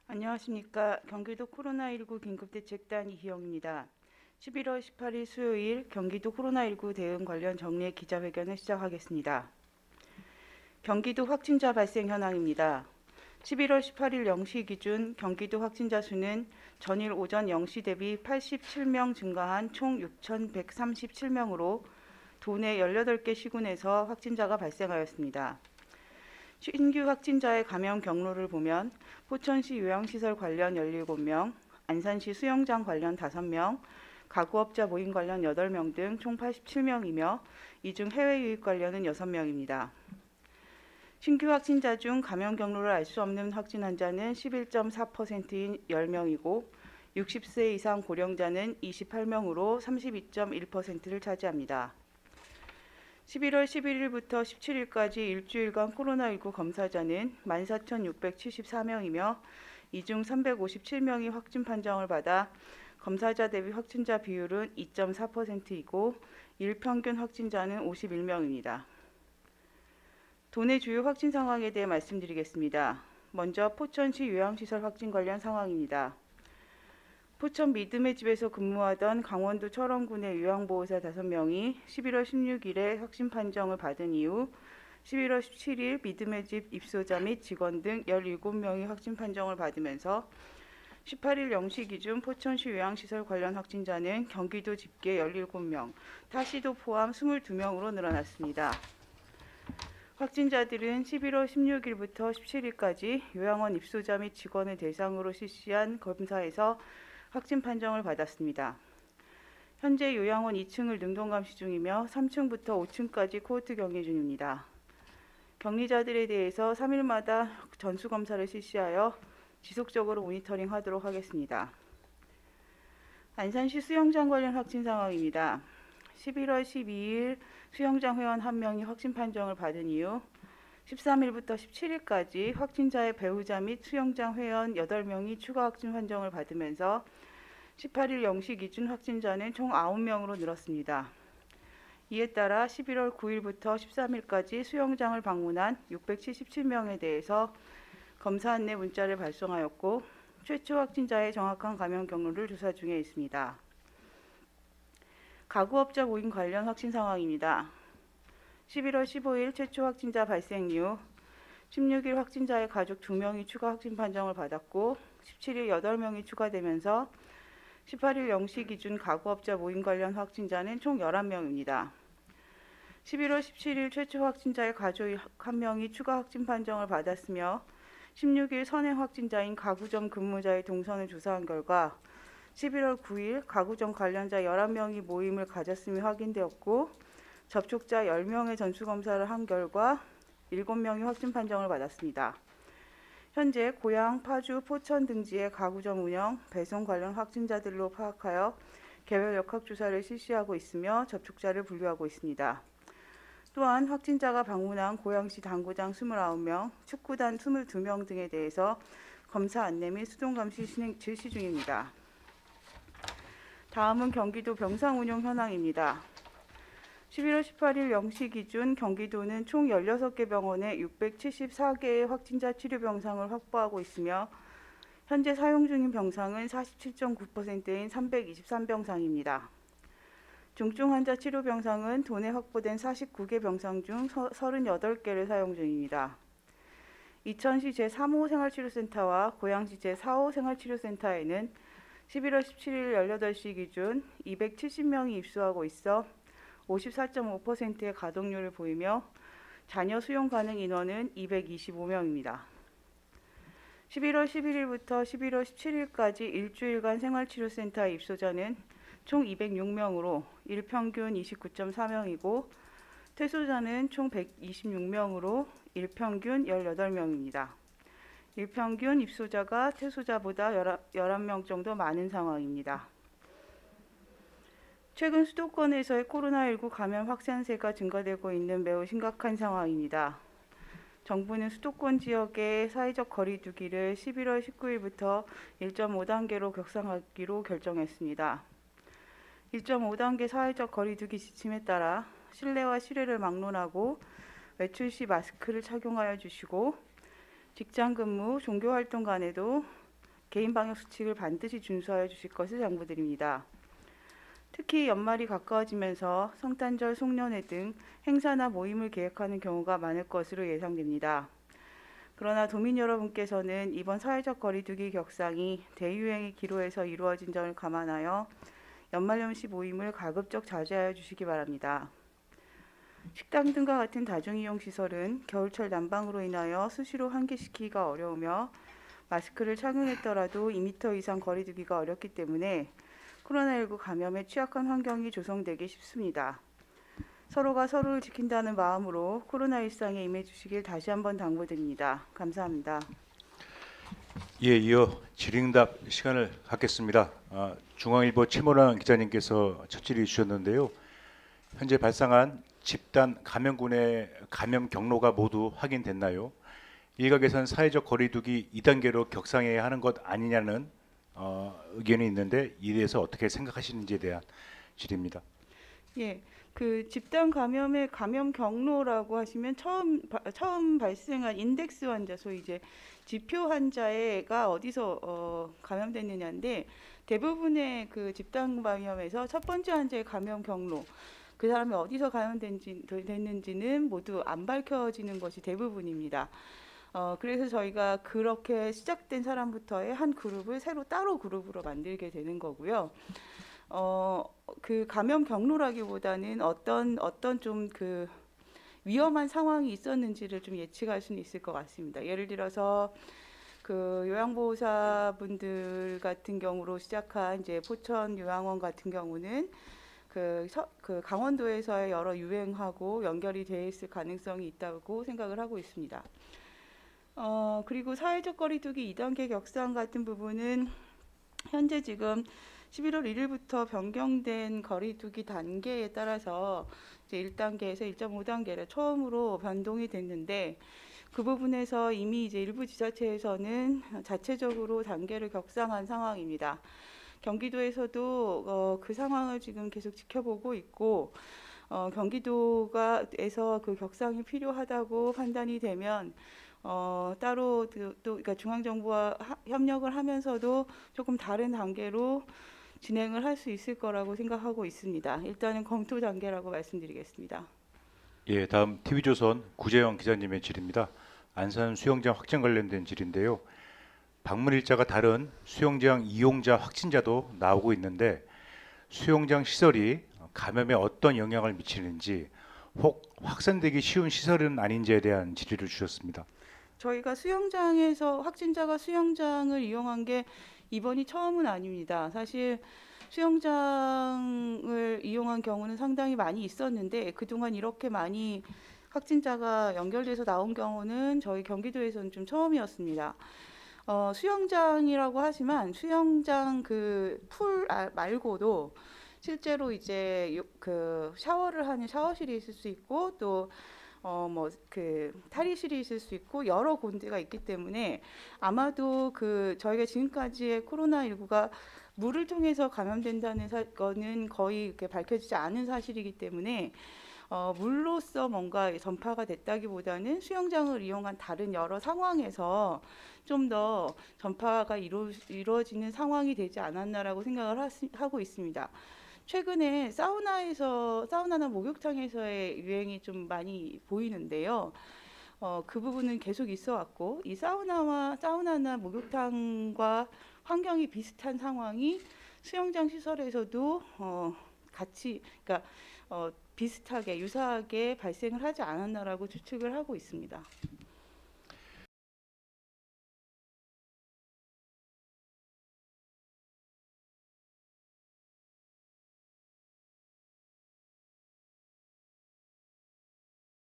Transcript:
안녕하십니까. 경기도 코로나19 긴급대책단 이희영입니다. 11월 18일 수요일 경기도 코로나19 대응 관련 정례 기자회견을 시작하겠습니다. 경기도 확진자 발생 현황입니다. 11월 18일 0시 기준 경기도 확진자 수는 전일 오전 0시 대비 87명 증가한 총 6,137명으로 도내 18개 시군에서 확진자가 발생하였습니다. 신규 확진자의 감염 경로를 보면 포천시 요양시설 관련 17명, 안산시 수영장 관련 5명, 가구업자 모임 관련 8명 등 총 87명이며 이 중 해외 유입 관련은 6명입니다. 신규 확진자 중 감염 경로를 알 수 없는 확진 환자는 11.4%인 10명이고 60세 이상 고령자는 28명으로 32.1%를 차지합니다. 11월 11일부터 17일까지 일주일간 코로나19 검사자는 14,674명이며 이 중 357명이 확진 판정을 받아 검사자 대비 확진자 비율은 2.4%이고 일평균 확진자는 51명입니다. 도내 주요 확진 상황에 대해 말씀드리겠습니다. 먼저 포천시 요양시설 확진 관련 상황입니다. 포천 믿음의 집에서 근무하던 강원도 철원군의 요양보호사 5명이 11월 16일에 확진 판정을 받은 이후 11월 17일 믿음의 집 입소자 및 직원 등 17명이 확진 판정을 받으면서 18일 0시 기준 포천시 요양시설 관련 확진자는 경기도 집계 17명, 타시도 포함 22명으로 늘어났습니다. 확진자들은 11월 16일부터 17일까지 요양원 입소자 및 직원을 대상으로 실시한 검사에서 확진 판정을 받았습니다. 현재 요양원 2층을 능동감시 중이며 3층부터 5층까지 코호트 격리 중입니다. 격리자들에 대해서 3일마다 전수검사를 실시하여 지속적으로 모니터링하도록 하겠습니다. 안산시 수영장 관련 확진 상황입니다. 11월 12일 수영장 회원 1명이 확진 판정을 받은 이후 13일부터 17일까지 확진자의 배우자 및 수영장 회원 8명이 추가 확진 판정을 받으면서 18일 0시 기준 확진자는 총 9명으로 늘었습니다. 이에 따라 11월 9일부터 13일까지 수영장을 방문한 677명에 대해서 검사 안내 문자를 발송하였고 최초 확진자의 정확한 감염 경로를 조사 중에 있습니다. 가구업자 모임 관련 확진 상황입니다. 11월 15일 최초 확진자 발생 이후 16일 확진자의 가족 2명이 추가 확진 판정을 받았고 17일 8명이 추가되면서 18일 0시 기준 가구업자 모임 관련 확진자는 총 11명입니다. 11월 17일 최초 확진자의 가족 1명이 추가 확진 판정을 받았으며 16일 선행 확진자인 가구점 근무자의 동선을 조사한 결과 11월 9일 가구점 관련자 11명이 모임을 가졌음이 확인되었고 접촉자 10명의 전수검사를 한 결과 7명이 확진 판정을 받았습니다. 현재 고양, 파주, 포천 등지의 가구점 운영, 배송 관련 확진자들로 파악하여 개별 역학조사를 실시하고 있으며 접촉자를 분류하고 있습니다. 또한 확진자가 방문한 고양시 당구장 29명, 축구단 22명 등에 대해서 검사 안내 및 수동감시 실시 중입니다. 다음은 경기도 병상 운영 현황입니다. 11월 18일 0시 기준 경기도는 총 16개 병원에 674개의 확진자 치료 병상을 확보하고 있으며 현재 사용 중인 병상은 47.9%인 323병상입니다. 중증 환자 치료 병상은 도내 확보된 49개 병상 중 38개를 사용 중입니다. 이천시 제3호 생활치료센터와 고양시 제4호 생활치료센터에는 11월 17일 18시 기준 270명이 입소하고 있어 54.5%의 가동률을 보이며 잔여 수용 가능 인원은 225명입니다. 11월 11일부터 11월 17일까지 일주일간 생활치료센터 입소자는 총 206명으로 일평균 29.4명이고 퇴소자는 총 126명으로 일평균 18명입니다. 일평균 입소자가 퇴소자보다 11명 정도 많은 상황입니다. 최근 수도권에서의 코로나19 감염 확산세가 증가되고 있는 매우 심각한 상황입니다. 정부는 수도권 지역의 사회적 거리 두기를 11월 19일부터 1.5단계로 격상하기로 결정했습니다. 1.5단계 사회적 거리 두기 지침에 따라 실내와 실외를 막론하고 외출 시 마스크를 착용하여 주시고 직장 근무, 종교 활동 간에도 개인 방역 수칙을 반드시 준수하여 주실 것을 당부드립니다. 특히 연말이 가까워지면서 성탄절, 송년회 등 행사나 모임을 계획하는 경우가 많을 것으로 예상됩니다. 그러나 도민 여러분께서는 이번 사회적 거리두기 격상이 대유행의 기로에서 이루어진 점을 감안하여 연말연시 모임을 가급적 자제하여 주시기 바랍니다. 식당 등과 같은 다중이용시설은 겨울철 난방으로 인하여 수시로 환기시키기가 어려우며 마스크를 착용했더라도 2m 이상 거리두기가 어렵기 때문에 코로나19 감염에 취약한 환경이 조성되기 쉽습니다. 서로가 서로를 지킨다는 마음으로 코로나 일상에 임해 주시길 다시 한번 당부드립니다. 감사합니다. 예, 이어 질의응답 시간을 갖겠습니다. 중앙일보 최모랑 기자님께서 첫 질의 주셨는데요. 현재 발생한 집단 감염군의 감염 경로가 모두 확인됐나요? 일각에선 사회적 거리두기 2단계로 격상해야 하는 것 아니냐는 의견이 있는데 이에 대해서 어떻게 생각하시는지에 대한 질의입니다. 예, 그 집단 감염의 감염 경로라고 하시면 처음 발생한 인덱스 환자, 소위 이제 지표 환자가 어디서 감염됐느냐인데 대부분의 그 집단 감염에서 첫 번째 환자의 감염 경로, 그 사람이 어디서 감염됐는지는 모두 안 밝혀지는 것이 대부분입니다. 그래서 저희가 그렇게 시작된 사람부터의 한 그룹을 새로 따로 그룹으로 만들게 되는 거고요. 그 감염 경로라기보다는 어떤 좀 그 위험한 상황이 있었는지를 좀 예측할 수는 있을 것 같습니다. 예를 들어서 그 요양보호사분들 같은 경우로 시작한 이제 포천 요양원 같은 경우는 그 강원도에서의 여러 유행하고 연결이 돼 있을 가능성이 있다고 생각을 하고 있습니다. 그리고 사회적 거리두기 2단계 격상 같은 부분은 현재 지금 11월 1일부터 변경된 거리두기 단계에 따라서 이제 1단계에서 1.5단계를 처음으로 변동이 됐는데 그 부분에서 이미 이제 일부 지자체에서는 자체적으로 단계를 격상한 상황입니다. 경기도에서도 그 상황을 지금 계속 지켜보고 있고 경기도에서 그 격상이 필요하다고 판단이 되면 따로 그러니까 중앙정부와 협력을 하면서도 조금 다른 단계로 진행을 할 수 있을 거라고 생각하고 있습니다. 일단은 검토 단계라고 말씀드리겠습니다. 예, 다음 TV조선 구재영 기자님의 질의입니다. 안산 수영장 확진 관련된 질의인데요. 방문 일자가 다른 수영장 이용자 확진자도 나오고 있는데 수영장 시설이 감염에 어떤 영향을 미치는지 혹 확산되기 쉬운 시설은 아닌지에 대한 질의를 주셨습니다. 저희가 수영장에서 확진자가 수영장을 이용한 게 이번이 처음은 아닙니다. 사실 수영장을 이용한 경우는 상당히 많이 있었는데 그동안 이렇게 많이 확진자가 연결돼서 나온 경우는 저희 경기도에서는 좀 처음이었습니다. 수영장이라고 하지만 수영장 그 풀 말고도 실제로 이제 그 샤워를 하는 샤워실이 있을 수 있고 또 뭐 그 탈의실이 있을 수 있고 여러 군데가 있기 때문에 아마도 그 저희가 지금까지의 코로나19가 물을 통해서 감염된다는 거는 거의 이렇게 밝혀지지 않은 사실이기 때문에 물로서 뭔가 전파가 됐다기보다는 수영장을 이용한 다른 여러 상황에서 좀 더 전파가 이루어지는 상황이 되지 않았나라고 생각을 하고 있습니다. 최근에 사우나나 목욕탕에서의 유행이 좀 많이 보이는데요. 그 부분은 계속 있어 왔고 이 사우나나 목욕탕과 환경이 비슷한 상황이 수영장 시설에서도 같이 그러니까 비슷하게 유사하게 발생을 하지 않았나라고 추측을 하고 있습니다.